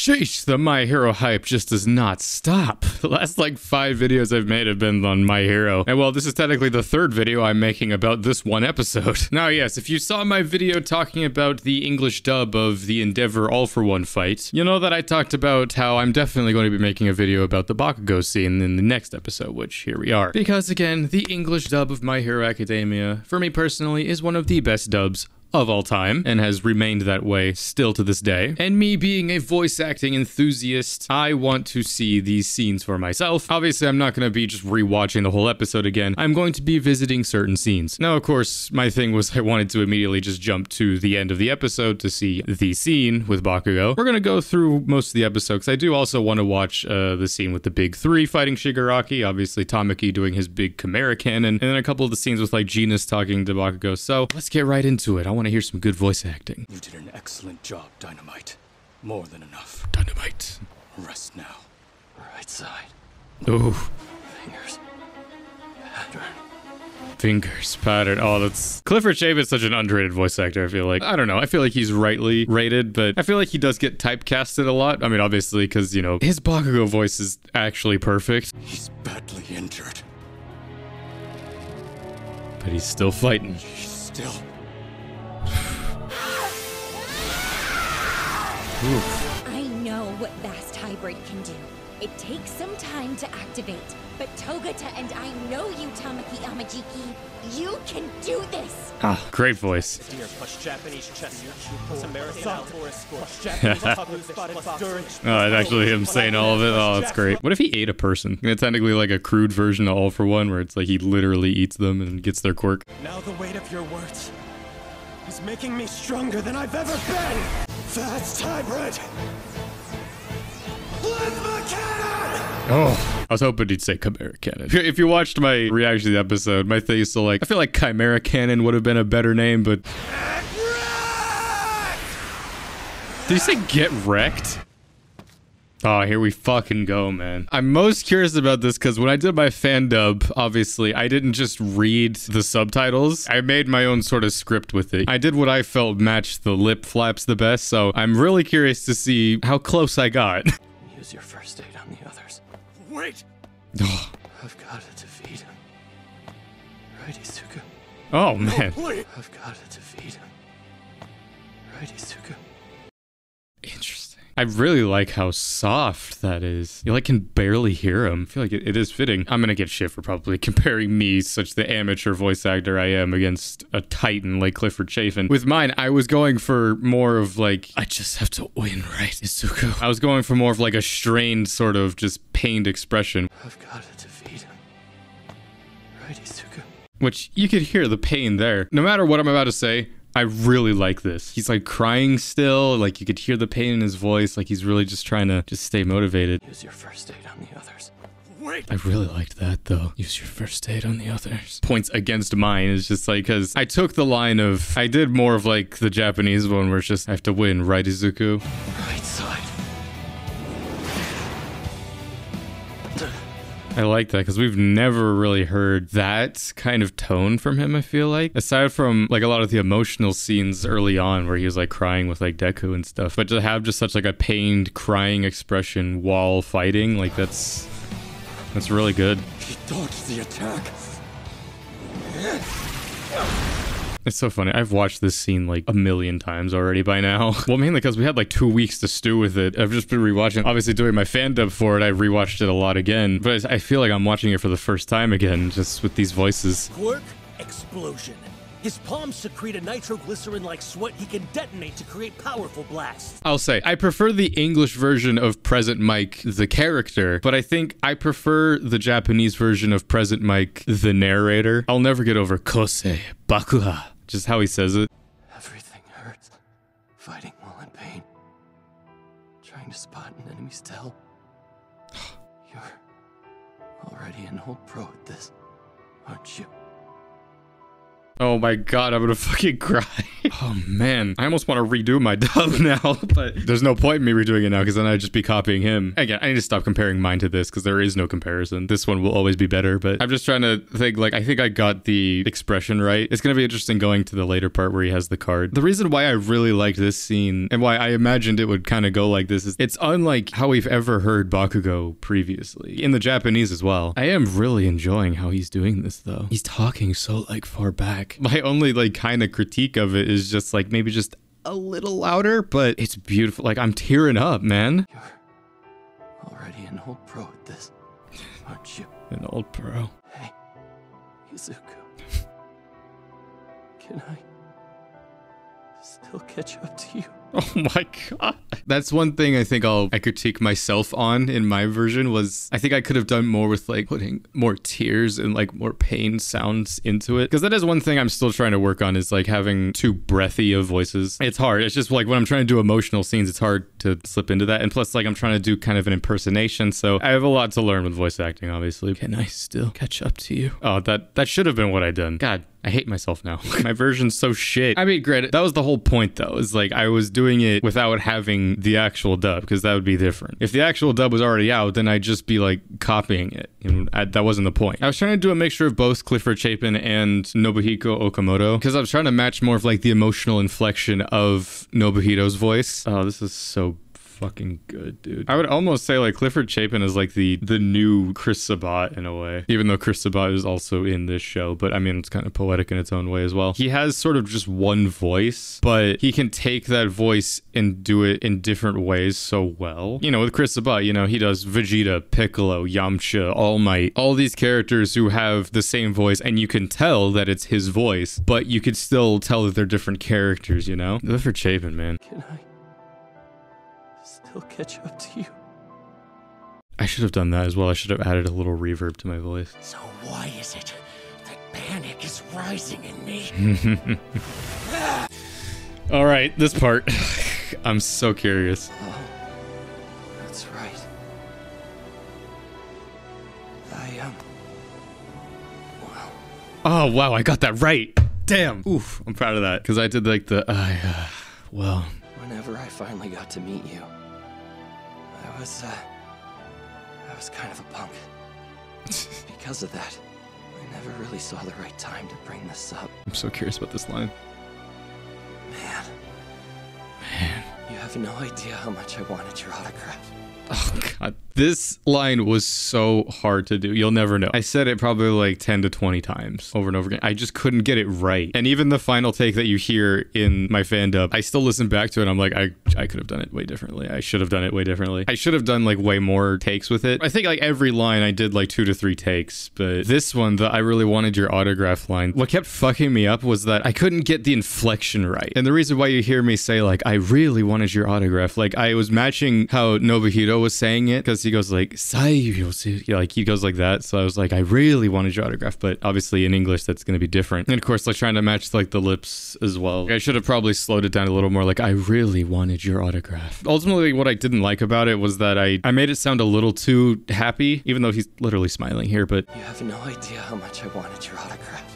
Sheesh, the My Hero hype just does not stop. The last like 5 videos I've made have been on My Hero. And well, this is technically the 3rd video I'm making about this one episode. Now, yes, if you saw my video talking about the English dub of the Endeavor All For One fight, you know that I talked about how I'm definitely going to be making a video about the Bakugo scene in the next episode, which here we are. Because again, the English dub of My Hero Academia, for me personally, is one of the best dubs of all time, and has remained that way still to this day. And me being a voice acting enthusiast, I want to see these scenes for myself. Obviously, I'm not going to be just rewatching the whole episode again. I'm going to be visiting certain scenes. Now, of course, my thing was I wanted to immediately just jump to the end of the episode to see the scene with Bakugo. We're going to go through most of the episode, because I do also want to watch the scene with the big 3 fighting Shigaraki, obviously Tamaki doing his big Chimera Cannon, and then a couple of the scenes with like Genis talking to Bakugo. So let's get right into it. I want to hear some good voice acting. You did an excellent job, Dynamite. More than enough. Dynamite. Rest now. Right side. Ooh. Fingers. Pattern. Fingers pattern. Oh, that's... Clifford Chave is such an underrated voice actor, I feel like. I don't know. I feel like he's rightly rated, but I feel like he does get typecasted a lot. I mean, obviously, because, you know, his Bakugo voice is actually perfect. He's badly injured. But he's still fighting. He's still... Oof. I know what Vast Hybrid can do. It takes some time to activate, but Togata and I know you, Tamaki Amajiki. You can do this! Ah, great voice. Oh, it's actually him saying all of it. Oh, that's great. What if he ate a person? It's technically like a crude version of All For One, where it's like he literally eats them and gets their quirk. Now the weight of your words is making me stronger than I've ever been! Fast hybrid! Plasma cannon! Oh, I was hoping he'd say Chimera Cannon. If you watched my reaction to the episode, my thing is still like, I feel like Chimera Cannon would have been a better name, but... Did you say get wrecked? Oh, here we fucking go, man. I'm most curious about this because when I did my fan dub, obviously, I didn't just read the subtitles. I made my own sort of script with it. I did what I felt matched the lip flaps the best, so I'm really curious to see how close I got. Use your first aid on the others. Wait! Oh, I've got to defeat him. Right, Izuku? oh man. Please! I've got to defeat him. Right, Izuku? Interesting. I really like how soft that is. You like can barely hear him. I feel like it is fitting. I'm gonna get shit for probably comparing me, such the amateur voice actor I am, against a titan like Clifford Chafin. With mine, I was going for more of like, I just have to win, right, Izuku? I was going for more of like a strained sort of just pained expression. I've got to defeat him. Right, Izuku? Which you could hear the pain there. No matter what I'm about to say, I really like this. He's like crying still, like you could hear the pain in his voice, like he's really just trying to just stay motivated. Use your first aid on the others. Wait! I really liked that though. Use your first aid on the others. Points against mine is just like, because I took the line of, I did more of like the Japanese one where it's just, I have to win, right, Izuku? Right side. I like that because we've never really heard that kind of tone from him, I feel like. Aside from like a lot of the emotional scenes early on where he was like crying with like Deku and stuff. But to have just such like a pained crying expression while fighting, like that's really good. He dodged the attack. It's so funny. I've watched this scene like a million times already by now. Well, mainly because we had like 2 weeks to stew with it. I've just been rewatching. Obviously, doing my fan dub for it, I rewatched it a lot again. But I feel like I'm watching it for the first time again, just with these voices. Quirk, explosion. His palms secrete a nitroglycerin-like sweat he can detonate to create powerful blasts. I'll say, I prefer the English version of Present Mike, the character, but I think I prefer the Japanese version of Present Mike, the narrator. I'll never get over Kosei Bakuha, just how he says it. Everything hurts. Fighting while in pain. Trying to spot an enemy's tail. You're already an old pro at this, aren't you? Oh my god, I'm gonna fucking cry. Oh man, I almost want to redo my dub now, but there's no point in me redoing it now because then I'd just be copying him. Again, I need to stop comparing mine to this because there is no comparison. This one will always be better, but I'm just trying to think, like, I think I got the expression right. It's going to be interesting going to the later part where he has the card. The reason why I really liked this scene and why I imagined it would kind of go like this is it's unlike how we've ever heard Bakugo previously. In the Japanese as well. I am really enjoying how he's doing this though. He's talking so like far back. My only like kind of critique of it is just like maybe just a little louder, but it's beautiful. Like I'm tearing up, man. You're already an old pro at this, aren't you? An old pro. Hey, Izuku. Can I still catch up to you? Oh my god. That's one thing I think I critique myself on in my version was I think I could have done more with like putting more tears and like more pain sounds into it. Because that is one thing I'm still trying to work on is like having too breathy of voices. It's hard. It's just like when I'm trying to do emotional scenes, it's hard to slip into that. And plus like I'm trying to do kind of an impersonation. So I have a lot to learn with voice acting, obviously. Can I still catch up to you? Oh, that should have been what I done. God. I hate myself now. My version's so shit. I mean, granted, that was the whole point though, is like I was doing it without having the actual dub because that would be different. If the actual dub was already out, then I'd just be like copying it. And that wasn't the point. I was trying to do a mixture of both Clifford Chapin and Nobuhiko Okamoto because I was trying to match more of like the emotional inflection of Nobuhito's voice. Oh, this is so fucking good, dude. I would almost say like Clifford Chapin is like the new Chris Sabat in a way, even though Chris Sabat is also in this show, but I mean it's kind of poetic in its own way as well. He has sort of just one voice, but he can take that voice and do it in different ways so well. You know, with Chris Sabat, you know, he does Vegeta, Piccolo, Yamcha, All Might, all these characters who have the same voice and you can tell that it's his voice, but you could still tell that they're different characters, you know? Clifford Chapin, man. Can I still catch up to you? I should have done that as well. I should have added a little reverb to my voice. So why is it that panic is rising in me? All right, this part. I'm so curious. Oh, that's right. Well. Oh, wow, I got that right. Damn. Oof, I'm proud of that. Because I did like the, well. Whenever I finally got to meet you, I was kind of a punk. Because of that, I never really saw the right time to bring this up. I'm so curious about this line. Man. You have no idea how much I wanted your autograph. Oh, God. This line was so hard to do. You'll never know. I said it probably like 10 to 20 times over and over again. I just couldn't get it right. And even the final take that you hear in my fan dub, I still listen back to it. I'm like, I could have done it way differently. I should have done it way differently. I should have done like way more takes with it. I think like every line I did like 2 to 3 takes, but this one, the I really wanted your autograph line, what kept fucking me up was that I couldn't get the inflection right. And the reason why you hear me say like, I really wanted your autograph, like I was matching how Nobuhito was saying it because he goes like, like he goes like that. So I was like, I really wanted your autograph, but obviously in English that's going to be different. And of course, like trying to match like the lips as well. I should have probably slowed it down a little more. Like I really wanted your autograph. Ultimately, what I didn't like about it was that I made it sound a little too happy, even though he's literally smiling here, but you have no idea how much I wanted your autograph.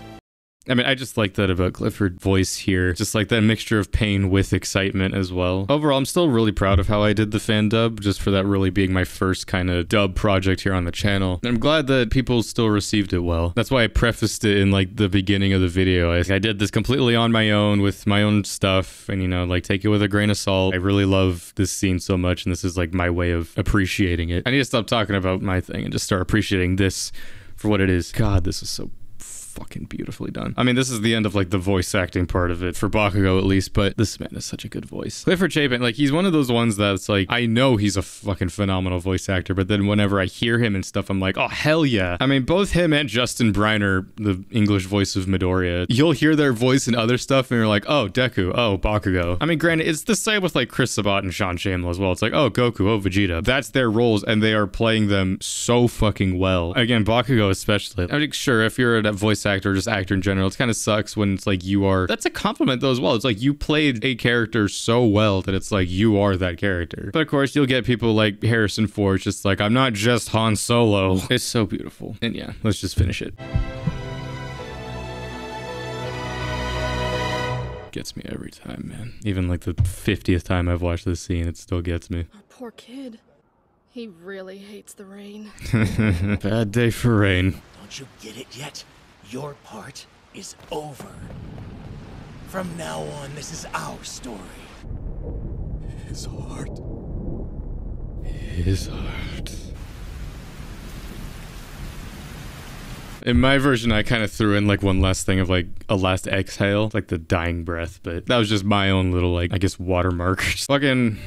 I mean, I just like that about Clifford's voice here. Just like that mixture of pain with excitement as well. Overall, I'm still really proud of how I did the fan dub, just for that really being my first kind of dub project here on the channel. And I'm glad that people still received it well. That's why I prefaced it in like the beginning of the video. I did this completely on my own with my own stuff and, you know, like take it with a grain of salt. I really love this scene so much and this is like my way of appreciating it. I need to stop talking about my thing and just start appreciating this for what it is. God, this is so fucking beautifully done. I mean, this is the end of like the voice acting part of it for Bakugo at least, but this man is such a good voice. Clifford Chapin, like he's one of those ones that's like, I know he's a fucking phenomenal voice actor, but then whenever I hear him and stuff, I'm like, oh hell yeah. I mean, both him and Justin Briner, the English voice of Midoriya, you'll hear their voice in other stuff and you're like, oh Deku, oh Bakugo. I mean, granted, it's the same with like Chris Sabat and Sean Shamla as well. It's like, oh Goku, oh Vegeta. That's their roles and they are playing them so fucking well. Again, Bakugo especially. I mean, sure, if you're a voice actor or just actor in general, it kind of sucks when it's like you are, that's a compliment though as well. It's like you played a character so well that it's like you are that character. But of course you'll get people like Harrison Ford just like, I'm not just Han Solo. It's so beautiful. And yeah, let's just finish it. gets me every time, man. Even like the 50th time I've watched this scene, it still gets me. Our poor kid. He really hates the rain. Bad day for Rain. Don't you get it yet? Your part is over. From now on, this is our story. His heart. His heart. In my version, I kind of threw in like one last thing of like a last exhale, like the dying breath, but that was just my own little like, I guess, watermark. Fucking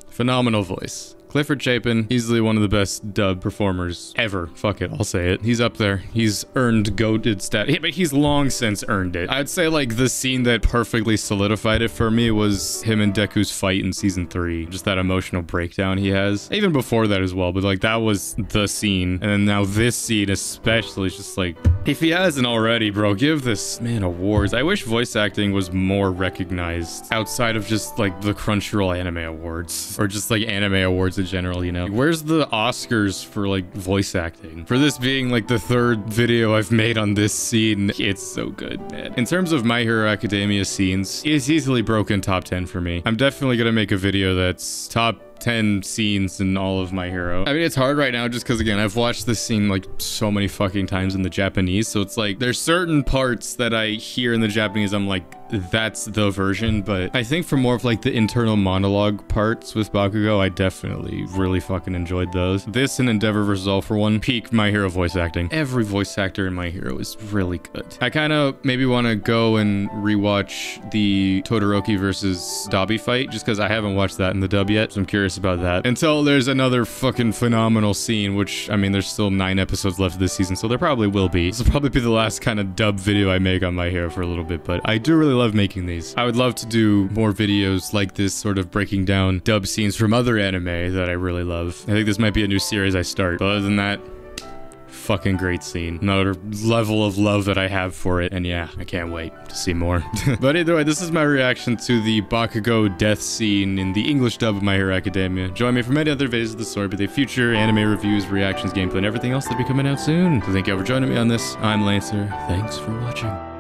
phenomenal voice. Clifford Chapin, easily one of the best dub performers ever. Fuck it, I'll say it. He's up there. He's earned goated status, but he's long since earned it. I'd say like the scene that perfectly solidified it for me was him and Deku's fight in season 3. Just that emotional breakdown he has. Even before that as well, but like that was the scene. And then now this scene especially is just like, if he hasn't already, bro, give this man awards. I wish voice acting was more recognized outside of just like the Crunchyroll Anime Awards or just like anime awards in general, you know? Where's the Oscars for like voice acting? For this being like the 3rd video I've made on this scene, it's so good, man. In terms of My Hero Academia scenes, it's easily broken top 10 for me. I'm definitely gonna make a video that's top 10 scenes in all of My Hero. I mean, it's hard right now just because, again, I've watched this scene like so many fucking times in the Japanese, so it's like there's certain parts that I hear in the Japanese, I'm like, that's the version, but I think for more of like the internal monologue parts with Bakugo, I definitely really fucking enjoyed those. This and Endeavor vs. All for One peaked My Hero voice acting. Every voice actor in My Hero is really good. I kind of maybe want to go and rewatch the Todoroki versus Dabi fight just because I haven't watched that in the dub yet, so I'm curious about that. Until there's another fucking phenomenal scene, which, I mean, there's still 9 episodes left of this season, so there probably will be. This will probably be the last kind of dub video I make on My Hero for a little bit, but I do really love making these. I would love to do more videos like this, sort of breaking down dub scenes from other anime that I really love. I think this might be a new series I start, but other than that, fucking great scene. Another level of love that I have for it, and yeah, I can't wait to see more. But either way, this is my reaction to the Bakugo death scene in the English dub of My Hero Academia. Join me for many other videos of the story, but the future anime reviews, reactions, gameplay, and everything else that'll be coming out soon. So thank you all for joining me on this. I'm Lancer. Thanks for watching.